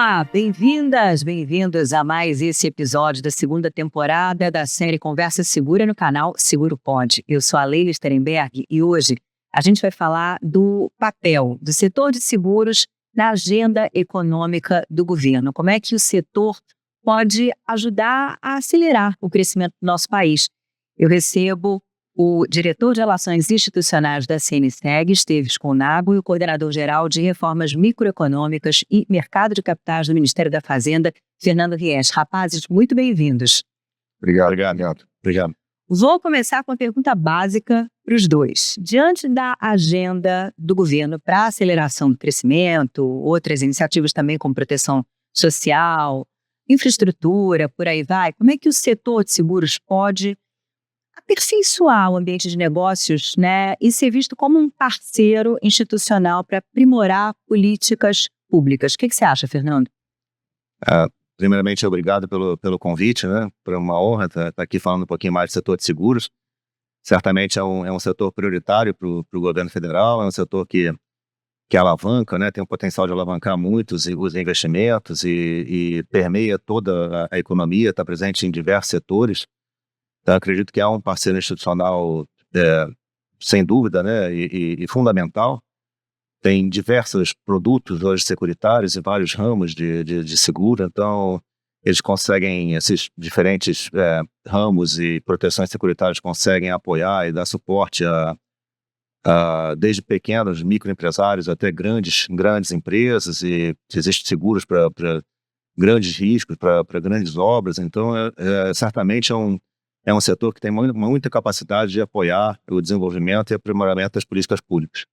Olá, bem-vindas, bem-vindos a mais esse episódio da segunda temporada da série Conversa Segura no canal Seguro Pode. Eu sou a Leila Sterenberg e hoje a gente vai falar do papel do setor de seguros na agenda econômica do governo. Como é que o setor pode ajudar a acelerar o crescimento do nosso país? Eu recebo o diretor de Relações Institucionais da CNSEG, Esteves Colnago, e o coordenador-geral de Reformas Microeconômicas e Mercado de Capitais do Ministério da Fazenda, Fernando Ries. Rapazes, muito bem-vindos. Obrigado. Vou começar com uma pergunta básica para os dois. Diante da agenda do governo para a aceleração do crescimento, outras iniciativas também como proteção social, infraestrutura, por aí vai, como é que o setor de seguros pode aperfeiçoar o ambiente de negócios, né, e ser visto como um parceiro institucional para aprimorar políticas públicas? O que você acha, Fernando? Primeiramente, obrigado pelo convite, né? Por uma honra estar aqui falando um pouquinho mais do setor de seguros. Certamente é um setor prioritário para o governo federal, é um setor que alavanca, né? Tem o potencial de alavancar muitos os investimentos e permeia toda a economia, está presente em diversos setores. Então, acredito que é um parceiro institucional, sem dúvida, né, e fundamental. Tem diversos produtos hoje securitários e vários ramos de seguro, então eles conseguem, esses diferentes ramos e proteções securitárias conseguem apoiar e dar suporte desde pequenos microempresários até grandes empresas, e existem seguros para grandes riscos, para grandes obras. Então, certamente é um setor que tem muita capacidade de apoiar o desenvolvimento e aprimoramento das políticas públicas.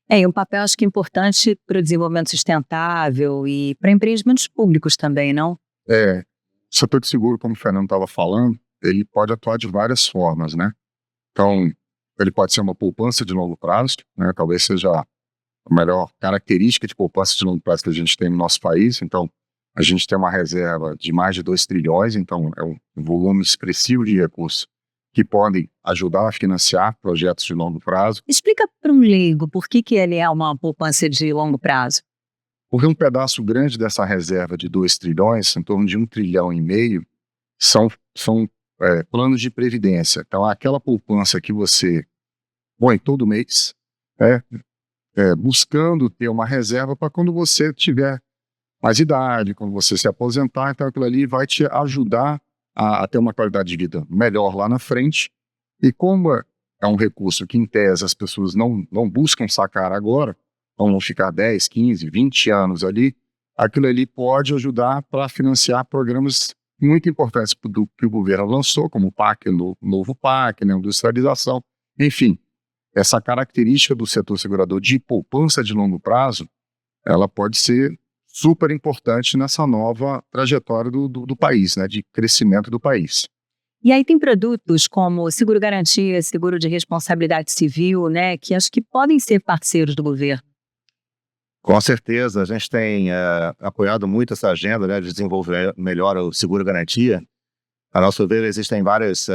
E um papel, acho que importante para o desenvolvimento sustentável e para empreendimentos públicos também, não? O setor de seguro, como o Fernando estava falando, ele pode atuar de várias formas, né? Então, ele pode ser uma poupança de longo prazo, né? Talvez seja a melhor característica de poupança de longo prazo que a gente tem no nosso país. Então, a gente tem uma reserva de mais de 2 trilhões, então é um volume expressivo de recursos que podem ajudar a financiar projetos de longo prazo. Explica para um leigo por que ele é uma poupança de longo prazo. Porque um pedaço grande dessa reserva de 2 trilhões, em torno de 1,5 trilhão, são planos de previdência. Então, aquela poupança que você põe todo mês, buscando ter uma reserva para quando você tiver mais idade, quando você se aposentar, então aquilo ali vai te ajudar a ter uma qualidade de vida melhor lá na frente. E como é um recurso que, em tese, as pessoas não buscam sacar agora, vão ficar 10, 15, 20 anos ali, aquilo ali pode ajudar para financiar programas muito importantes que o governo lançou, como o PAC, o novo PAC, né, industrialização. Enfim, essa característica do setor segurador de poupança de longo prazo, ela pode ser super importante nessa nova trajetória do país, né, de crescimento do país. E aí tem produtos como seguro-garantia, seguro de responsabilidade civil, né, que acho que podem ser parceiros do governo. Com certeza, a gente tem apoiado muito essa agenda, né, de desenvolver melhor o seguro-garantia. A nosso ver, existem várias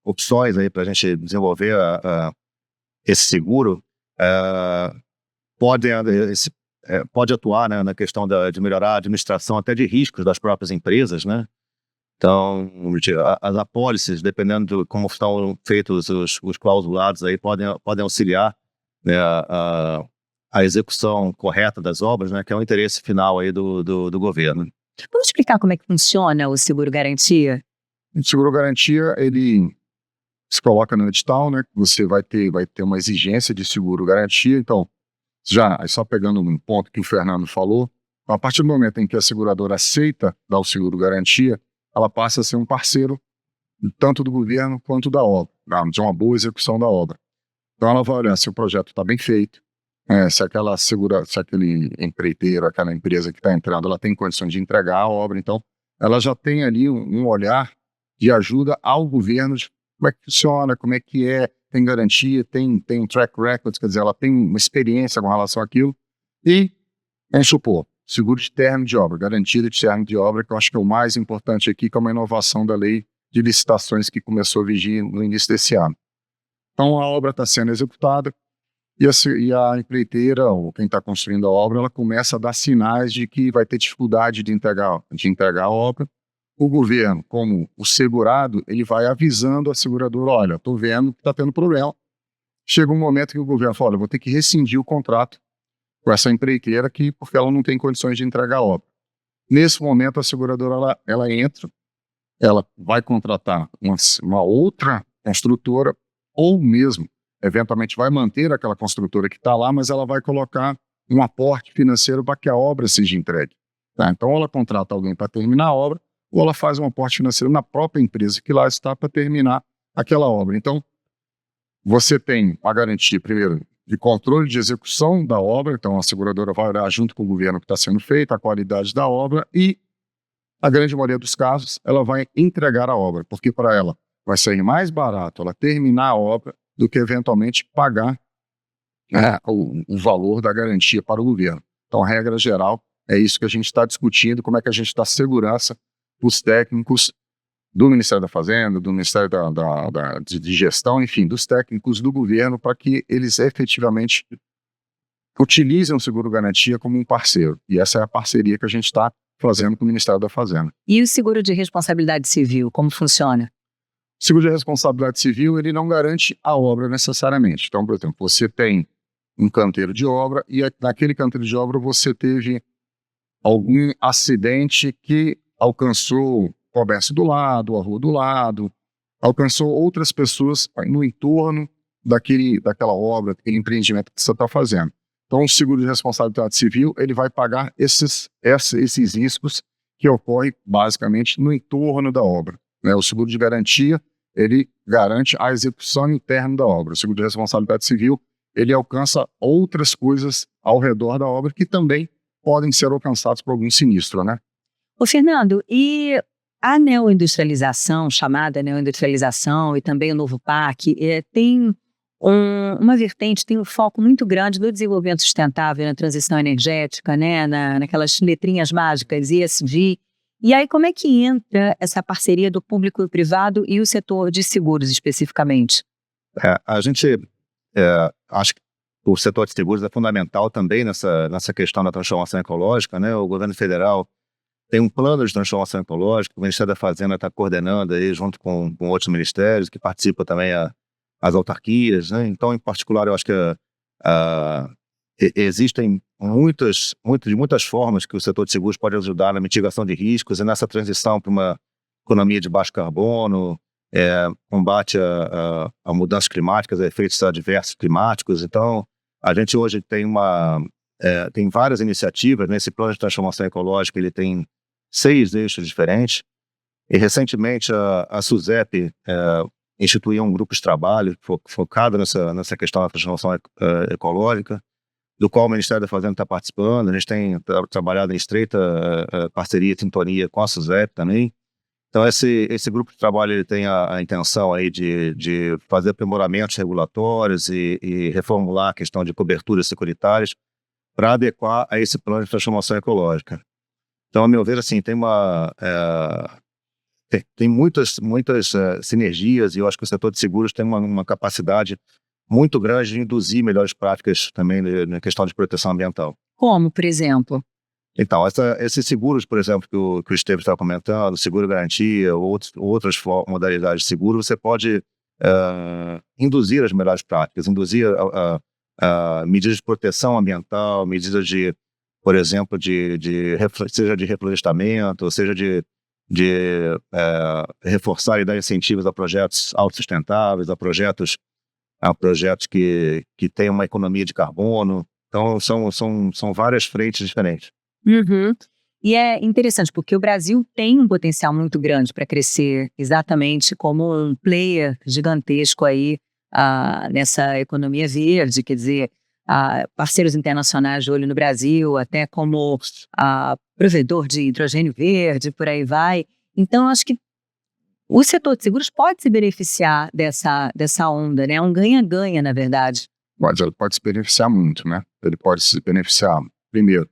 opções aí para a gente desenvolver esse seguro. Pode atuar, né, na questão de melhorar a administração até de riscos das próprias empresas, né? Então, as apólices, dependendo de como estão feitos os clausulados, aí podem auxiliar, né, a execução correta das obras, né, que é o interesse final aí do governo. Vamos explicar como é que funciona o seguro-garantia? O seguro-garantia, ele se coloca no edital, né? Você vai ter uma exigência de seguro-garantia. Então, só pegando um ponto que o Fernando falou, a partir do momento em que a seguradora aceita dar o seguro-garantia, ela passa a ser um parceiro tanto do governo quanto da obra, de uma boa execução da obra. Então ela vai olhar se o projeto está bem feito, se aquele empreiteiro, aquela empresa que está entrando, ela tem condições de entregar a obra. Então ela já tem ali um olhar de ajuda ao governo de como é que funciona, como é que tem garantia, tem um track record, quer dizer, ela tem uma experiência com relação àquilo. E, vamos supor, seguro de término de obra, garantia de término de obra, que eu acho que é o mais importante aqui, que é uma inovação da lei de licitações que começou a vigir no início desse ano. Então, a obra está sendo executada, e a empreiteira, ou quem está construindo a obra, ela começa a dar sinais de que vai ter dificuldade de entregar a obra. O governo, como o segurado, ele vai avisando a seguradora, olha, estou vendo que está tendo problema. Chega um momento que o governo fala, olha, vou ter que rescindir o contrato com essa empreiteira aqui, porque ela não tem condições de entregar a obra. Nesse momento, a seguradora ela entra, ela vai contratar uma outra construtora, ou mesmo, eventualmente, vai manter aquela construtora que está lá, mas ela vai colocar um aporte financeiro para que a obra seja entregue. Tá? Então, ela contrata alguém para terminar a obra, ou ela faz um aporte financeiro na própria empresa que lá está para terminar aquela obra. Então, você tem a garantia, primeiro, de controle de execução da obra, então a seguradora vai olhar junto com o governo o que está sendo feito, a qualidade da obra e, na grande maioria dos casos, ela vai entregar a obra, porque para ela vai sair mais barato ela terminar a obra do que eventualmente pagar o valor da garantia para o governo. Então, a regra geral é isso que a gente está discutindo, como é que a gente dá segurança para os técnicos do Ministério da Fazenda, do Ministério de Gestão, enfim, dos técnicos do governo, para que eles efetivamente utilizem o seguro-garantia como um parceiro. E essa é a parceria que a gente está fazendo com o Ministério da Fazenda. E o seguro de responsabilidade civil, como funciona? O seguro de responsabilidade civil, ele não garante a obra necessariamente. Então, por exemplo, você tem um canteiro de obra e naquele canteiro de obra você teve algum acidente que alcançou o comércio do lado, a rua do lado, alcançou outras pessoas no entorno daquela obra, daquele empreendimento que você está fazendo. Então, o seguro de responsabilidade civil, ele vai pagar esses riscos que ocorrem basicamente no entorno da obra. Né? O seguro de garantia, ele garante a execução interna da obra. O seguro de responsabilidade civil, ele alcança outras coisas ao redor da obra que também podem ser alcançados por algum sinistro, né? Ô, Fernando, e a neoindustrialização, chamada neoindustrialização, e também o novo PAC, tem uma vertente, tem um foco muito grande no desenvolvimento sustentável, na transição energética, né, naquelas letrinhas mágicas, ESG. E aí, como é que entra essa parceria do público e o privado e o setor de seguros especificamente? A gente acho que o setor de seguros é fundamental também nessa questão da transformação ecológica, né? O governo federal tem um plano de transformação ecológica, o Ministério da Fazenda está coordenando aí junto com outros ministérios, que participam também as autarquias, né? Então, em particular, eu acho que existem muitas formas que o setor de seguros pode ajudar na mitigação de riscos e nessa transição para uma economia de baixo carbono, combate a mudanças climáticas, a efeitos adversos climáticos. Então, a gente hoje tem várias iniciativas, né? Esse plano de transformação ecológica, ele tem 6 eixos diferentes, e recentemente a SUSEP instituiu um grupo de trabalho focado nessa questão da transformação ecológica, do qual o Ministério da Fazenda está participando. A gente tem trabalhado em estreita parceria e sintonia com a SUSEP também. Então, esse grupo de trabalho ele tem a intenção aí de fazer aprimoramentos regulatórios e reformular a questão de coberturas securitárias para adequar a esse plano de transformação ecológica. Então, a meu ver, assim, tem muitas sinergias, e eu acho que o setor de seguros tem uma capacidade muito grande de induzir melhores práticas também na questão de proteção ambiental. Como, por exemplo? Então, esses seguros, por exemplo, que o Estevam estava comentando, seguro-garantia, outras modalidades de seguro, você pode induzir as melhores práticas, induzir medidas de proteção ambiental, medidas de, por exemplo, seja de reflorestamento, seja de reforçar e dar incentivos a projetos autossustentáveis, a projetos que têm uma economia de carbono. Então, são várias frentes diferentes. Uhum. E é interessante, porque o Brasil tem um potencial muito grande para crescer, exatamente como um player gigantesco aí nessa economia verde, quer dizer, parceiros internacionais de olho no Brasil, até como provedor de hidrogênio verde, por aí vai. Então, acho que o setor de seguros pode se beneficiar dessa onda, né? É um ganha-ganha, na verdade. Ele pode se beneficiar muito, né? Ele pode se beneficiar, primeiro,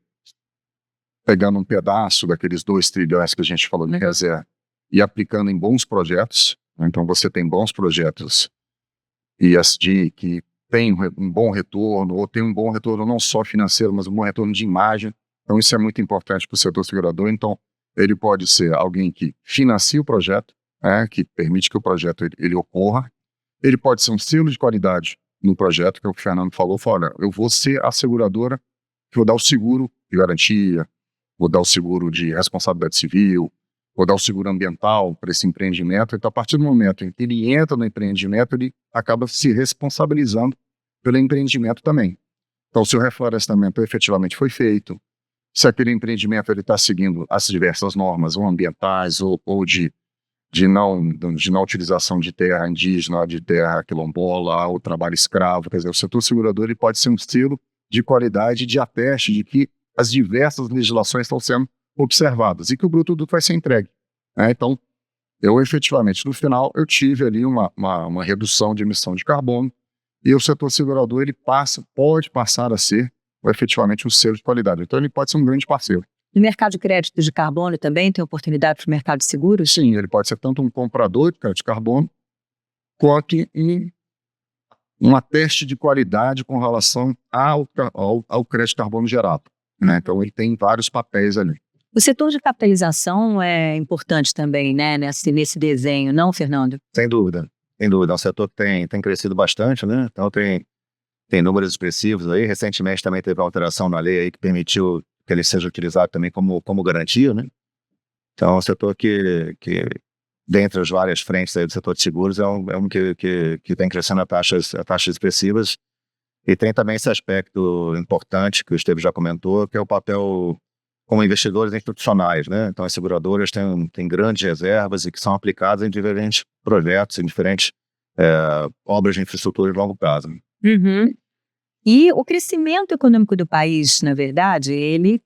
pegando um pedaço daqueles 2 trilhões que a gente falou de reserva e aplicando em bons projetos. Então, você tem bons projetos ESG que tem um bom retorno, ou tem um bom retorno não só financeiro, mas um bom retorno de imagem. Então, isso é muito importante para o setor segurador. Então, ele pode ser alguém que financia o projeto, que permite que o projeto ele ocorra. Ele pode ser um selo de qualidade no projeto, que é o que o Fernando falou, olha, eu vou ser a seguradora que vou dar o seguro de garantia, vou dar o seguro de responsabilidade civil, vou dar o seguro ambiental para esse empreendimento. Então, a partir do momento em que ele entra no empreendimento, ele acaba se responsabilizando pelo empreendimento também. Então, se o reflorestamento efetivamente foi feito, se aquele empreendimento está seguindo as diversas normas, ou ambientais, ou de não utilização de terra indígena, de terra quilombola, ou trabalho escravo. Quer dizer, o setor segurador ele pode ser um selo de qualidade, de ateste de que as diversas legislações estão sendo observadas e que o bruto vai ser entregue. Então, eu efetivamente, no final, eu tive ali uma redução de emissão de carbono e o setor segurador ele pode passar a ser efetivamente um selo de qualidade. Então, ele pode ser um grande parceiro. No mercado de crédito de carbono também tem oportunidade para o mercado de seguros? Sim, ele pode ser tanto um comprador de crédito de carbono quanto um ateste de qualidade com relação ao crédito de carbono gerado. Então, ele tem vários papéis ali. O setor de capitalização é importante também, né, nesse desenho, não, Fernando? Sem dúvida. É um setor que tem crescido bastante, né? Então, tem números expressivos aí. Recentemente também teve uma alteração na lei aí que permitiu que ele seja utilizado também como garantia, né? Então, é um setor que dentre as várias frentes aí do setor de seguros, é um que vem crescendo a taxas expressivas. E tem também esse aspecto importante que o Esteves já comentou, que é o papel como investidores institucionais, né? Então, as seguradoras têm grandes reservas e que são aplicadas em diferentes projetos, em diferentes obras de infraestrutura de longo prazo. Uhum. E o crescimento econômico do país, na verdade, ele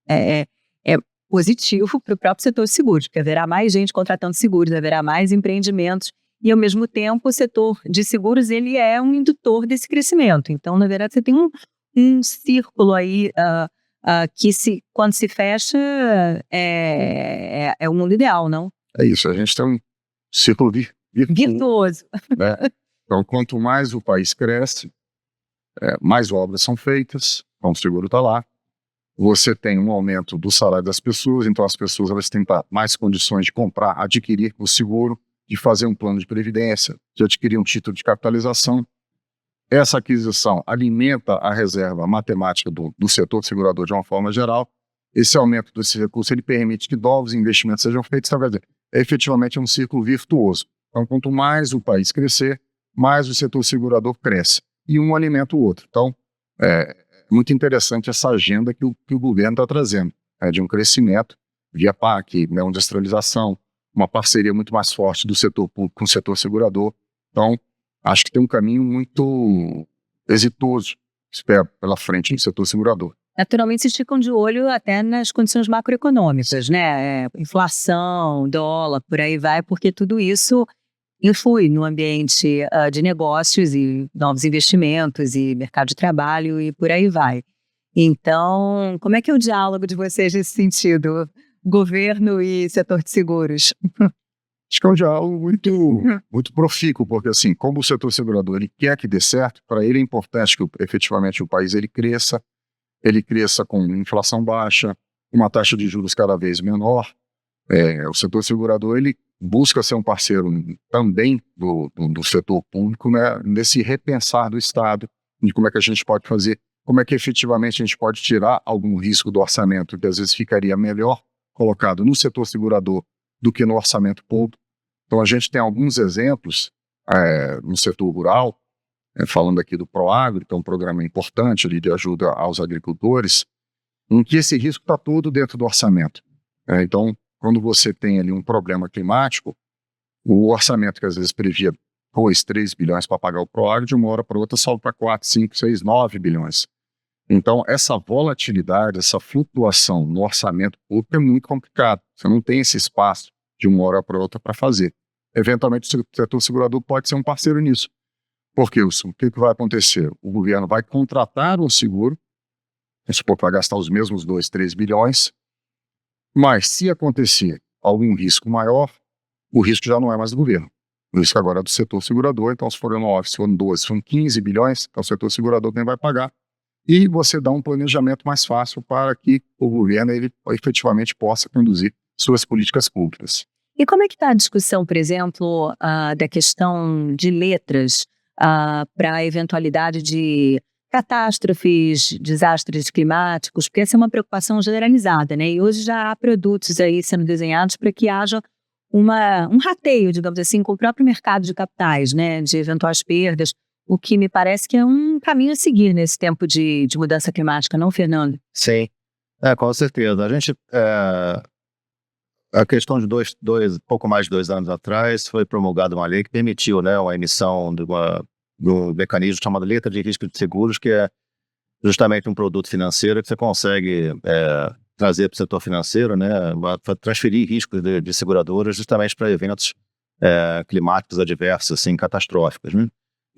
é positivo para o próprio setor de seguros, porque haverá mais gente contratando seguros, haverá mais empreendimentos e, ao mesmo tempo, o setor de seguros ele é um indutor desse crescimento. Então, na verdade, você tem um círculo aí que, quando se fecha, é o mundo ideal, não? É isso, a gente tem um círculo virtuoso. Né? Então, quanto mais o país cresce, mais obras são feitas, então o seguro está lá. Você tem um aumento do salário das pessoas, então as pessoas elas têm mais condições de comprar, adquirir o seguro, de fazer um plano de previdência, de adquirir um título de capitalização. Essa aquisição alimenta a reserva matemática do setor segurador de uma forma geral. Esse aumento desse recurso ele permite que novos investimentos sejam feitos. Então, quer dizer, efetivamente é um círculo virtuoso. Então, quanto mais o país crescer, mais o setor segurador cresce. E um alimenta o outro. Então, muito interessante essa agenda que o governo está trazendo, de um crescimento via PAC, uma industrialização, uma parceria muito mais forte do setor público com o setor segurador. Então, acho que tem um caminho muito exitoso, espero, pela frente do setor segurador. Naturalmente, vocês ficam de olho até nas condições macroeconômicas, né? Inflação, dólar, por aí vai, porque tudo isso influi no ambiente de negócios e novos investimentos e mercado de trabalho e por aí vai. Então, como é que é o diálogo de vocês nesse sentido, governo e setor de seguros? Acho que é um diálogo muito profícuo, porque assim, como o setor segurador ele quer que dê certo, para ele é importante que efetivamente o país ele cresça com inflação baixa, uma taxa de juros cada vez menor. O setor segurador ele busca ser um parceiro também do setor público, né, nesse repensar do Estado, de como é que a gente pode fazer, como é que efetivamente a gente pode tirar algum risco do orçamento, que às vezes ficaria melhor colocado no setor segurador do que no orçamento público. Então a gente tem alguns exemplos no setor rural, falando aqui do Proagro, que é um programa importante ali de ajuda aos agricultores, em que esse risco está todo dentro do orçamento. Então, quando você tem ali um problema climático, o orçamento que às vezes previa 2, 3 bilhões para pagar o Proagro, de uma hora para outra sobe para 4, 5, 6, 9 bilhões. Então, essa volatilidade, essa flutuação no orçamento público é muito complicado. Você não tem esse espaço de uma hora para outra para fazer. Eventualmente, o setor segurador pode ser um parceiro nisso. Porque, Wilson, o que vai acontecer? O governo vai contratar um seguro, vamos supor que vai gastar os mesmos 2, 3 bilhões, mas se acontecer algum risco maior, o risco já não é mais do governo. O risco agora é do setor segurador, então se for 9, se for 12, se for 15 bilhões, então o setor segurador também vai pagar. E você dá um planejamento mais fácil para que o governo ele, efetivamente possa conduzir suas políticas públicas. E como é que está a discussão, por exemplo, da questão de letras para a eventualidade de catástrofes, desastres climáticos? Porque essa é uma preocupação generalizada, né? E hoje já há produtos aí sendo desenhados para que haja um rateio, digamos assim, com o próprio mercado de capitais, né? De eventuais perdas, o que me parece que é um caminho a seguir nesse tempo de mudança climática, não, Fernando? Sim, com certeza. A questão de pouco mais de 2 anos atrás, foi promulgada uma lei que permitiu, né, a emissão de um mecanismo chamado letra de risco de seguros, que é justamente um produto financeiro que você consegue trazer para o setor financeiro, né, para transferir riscos de seguradoras justamente para eventos climáticos adversos, assim, catastróficos, né?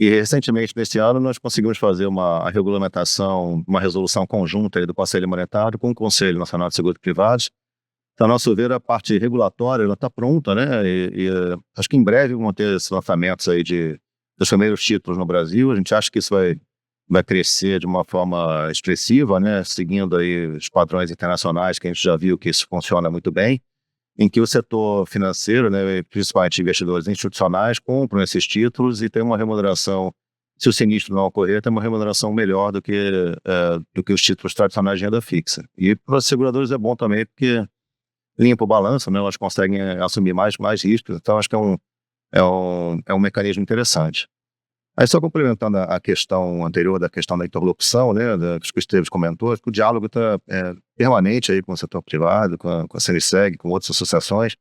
E recentemente, neste ano, nós conseguimos fazer uma regulamentação, uma resolução conjunta aí do Conselho Monetário com o Conselho Nacional de Seguros Privados. Então, a nosso ver, a parte regulatória está pronta, né? Acho que em breve vão ter esses lançamentos aí dos primeiros títulos no Brasil. A gente acha que isso vai crescer de uma forma expressiva, né? Seguindo aí os padrões internacionais, que a gente já viu que isso funciona muito bem, em que o setor financeiro, né, principalmente investidores institucionais, compram esses títulos e tem uma remuneração, se o sinistro não ocorrer, tem uma remuneração melhor do que os títulos tradicionais de renda fixa. E para os seguradores é bom também, porque limpa o balanço, né, elas conseguem assumir mais riscos, então acho que é um mecanismo interessante. Aí só complementando a questão anterior, da questão da interlocução, né, que o Esteves comentou, que o diálogo está permanente aí com o setor privado, com a CNSEG, com outras associações.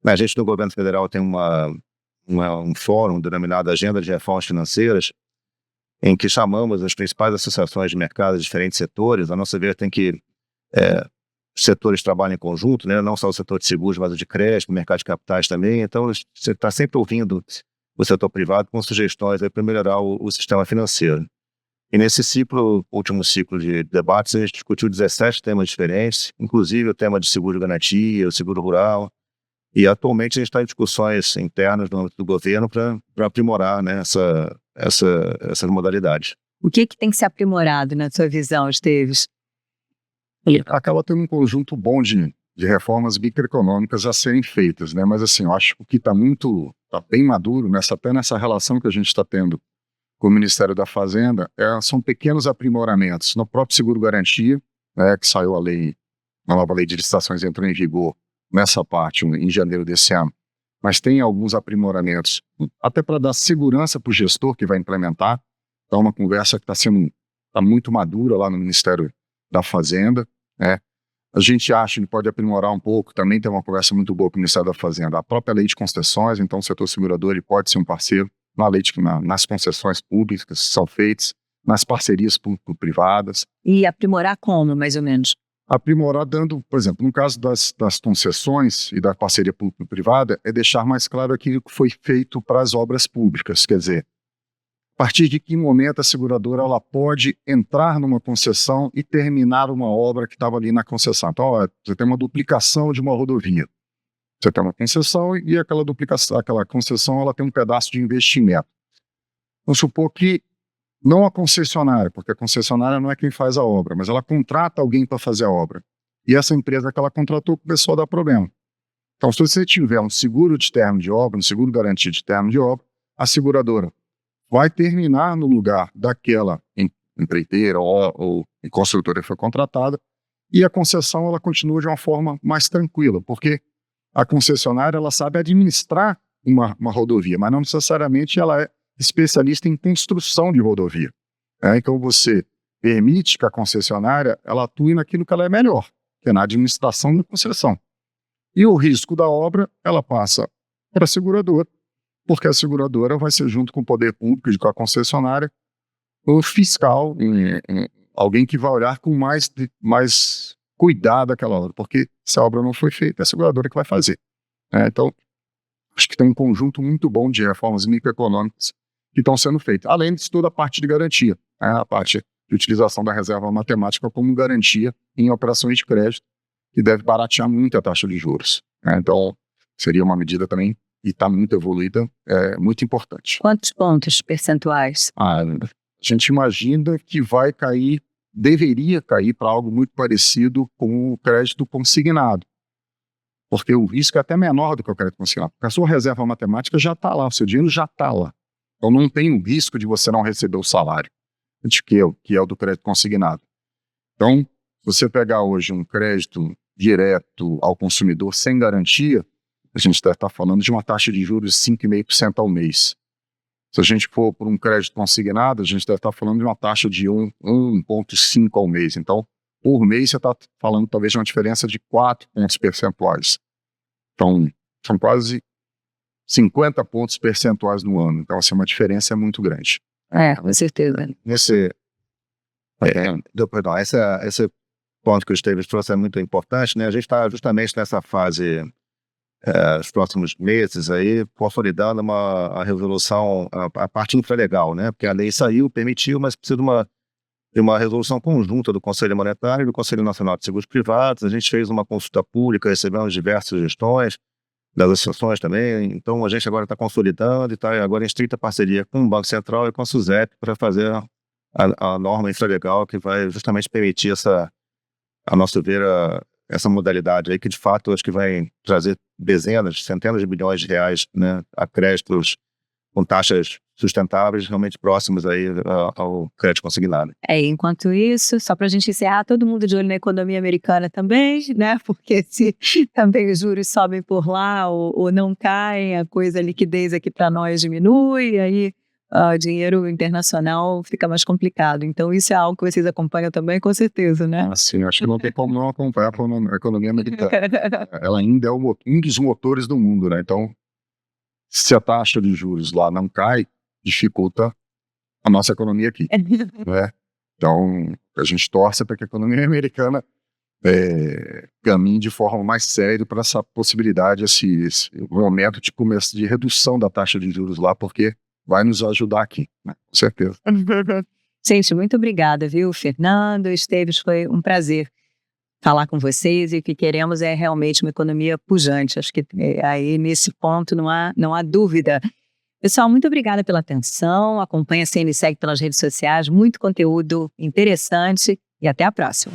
A gente do governo federal tem um fórum denominado Agenda de Reformas Financeiras, em que chamamos as principais associações de mercado de diferentes setores. A nosso ver, tem que os setores trabalham em conjunto, né, não só o setor de seguros, mas o de crédito, o mercado de capitais também. Então, você está sempre ouvindo o setor privado com sugestões para melhorar o sistema financeiro. E nesse último ciclo de debates, a gente discutiu 17 temas diferentes, inclusive o tema de seguro de garantia, o seguro rural, e atualmente a gente está em discussões internas no âmbito do governo para aprimorar, né, essas modalidades. O que tem que ser aprimorado na sua visão, Esteves? Acaba tendo um conjunto bom de reformas microeconômicas a serem feitas, né? Mas assim, eu acho que o que está bem maduro, até nessa relação que a gente está tendo com o Ministério da Fazenda, são pequenos aprimoramentos no próprio seguro-garantia, né, que saiu a nova lei de licitações entrou em vigor nessa parte em janeiro desse ano, mas tem alguns aprimoramentos, até para dar segurança para o gestor que vai implementar. Então, uma conversa que está muito madura lá no Ministério da Fazenda, né? A gente acha que pode aprimorar um pouco, também tem uma conversa muito boa com o Ministério da Fazenda, a própria lei de concessões. Então o setor segurador ele pode ser um parceiro nas concessões públicas que são feitas, nas parcerias público-privadas. E aprimorar como, mais ou menos? Aprimorar dando, por exemplo, no caso das concessões e da parceria público-privada, é deixar mais claro aquilo que foi feito para as obras públicas, quer dizer, a partir de que momento a seguradora ela pode entrar numa concessão e terminar uma obra que estava ali na concessão. Então, você tem uma duplicação de uma rodovia. Você tem uma concessão e aquela concessão ela tem um pedaço de investimento. Vamos supor que não a concessionária, porque a concessionária não é quem faz a obra, mas ela contrata alguém para fazer a obra. E essa empresa que ela contratou começou a dar problema. Então, se você tiver um seguro de término de obra, um seguro garantia de término de obra, a seguradora vai terminar no lugar daquela empreiteira ou construtora que foi contratada, e a concessão ela continua de uma forma mais tranquila, porque a concessionária ela sabe administrar uma rodovia, mas não necessariamente ela é especialista em construção de rodovia. Então você permite que a concessionária ela atue naquilo que ela é melhor, que é na administração da concessão. E o risco da obra ela passa para a seguradora, porque a seguradora vai ser, junto com o poder público e com a concessionária, o fiscal, alguém que vai olhar com mais cuidado aquela obra, porque se a obra não foi feita, é a seguradora que vai fazer. Então, acho que tem um conjunto muito bom de reformas microeconômicas que estão sendo feitas, além de toda a parte de garantia, a parte de utilização da reserva matemática como garantia em operações de crédito, que deve baratear muito a taxa de juros. Então, seria uma medida também e está muito evoluída, é muito importante. Quantos pontos percentuais? A gente imagina que vai cair, deveria cair para algo muito parecido com o crédito consignado, porque o risco é até menor do que o crédito consignado, porque a sua reserva matemática já está lá, o seu dinheiro já está lá. Então não tem o risco de você não receber o salário, que é o do crédito consignado. Então, se você pegar hoje um crédito direto ao consumidor sem garantia, a gente deve estar falando de uma taxa de juros de 5,5% ao mês. Se a gente for por um crédito consignado, a gente deve estar falando de uma taxa de 1,5% ao mês. Então, por mês, você está falando talvez de uma diferença de 4 pontos percentuais. Então, são quase 50 pontos percentuais no ano. Então, assim, uma diferença é muito grande. Com certeza. Esse ponto que o Esteves trouxe é muito importante, né? A gente está justamente nessa fase, os próximos meses aí, consolidando a resolução, a parte infralegal, né? Porque a lei saiu, permitiu, mas precisa de uma resolução conjunta do Conselho Monetário e do Conselho Nacional de Seguros Privados. A gente fez uma consulta pública, recebemos diversas sugestões das associações também. Então, a gente agora está consolidando e está agora em estrita parceria com o Banco Central e com a SUSEP para fazer a norma infralegal que vai justamente permitir a nosso ver, essa modalidade aí, que de fato acho que vai trazer dezenas, centenas de bilhões de reais, né, a créditos com taxas sustentáveis, realmente próximas aí ao crédito consignado. Enquanto isso, só para a gente encerrar, todo mundo de olho na economia americana também, né? Porque se também os juros sobem por lá ou não caem, a liquidez aqui para nós diminui, aí o dinheiro internacional fica mais complicado. Então, isso é algo que vocês acompanham também, com certeza, né? Assim, acho que não tem como não acompanhar a economia americana. Ela ainda é um dos motores do mundo, né? Então, se a taxa de juros lá não cai, dificulta a nossa economia aqui, né? Então, a gente torce para que a economia americana caminhe de forma mais séria para essa possibilidade, esse momento de redução da taxa de juros lá, porque vai nos ajudar aqui, né? Com certeza. Gente, muito obrigada, viu, Fernando, Esteves, foi um prazer falar com vocês, e o que queremos é realmente uma economia pujante. Acho que aí nesse ponto não há dúvida. Pessoal, muito obrigada pela atenção, acompanha a CNSEG pelas redes sociais, muito conteúdo interessante e até a próxima.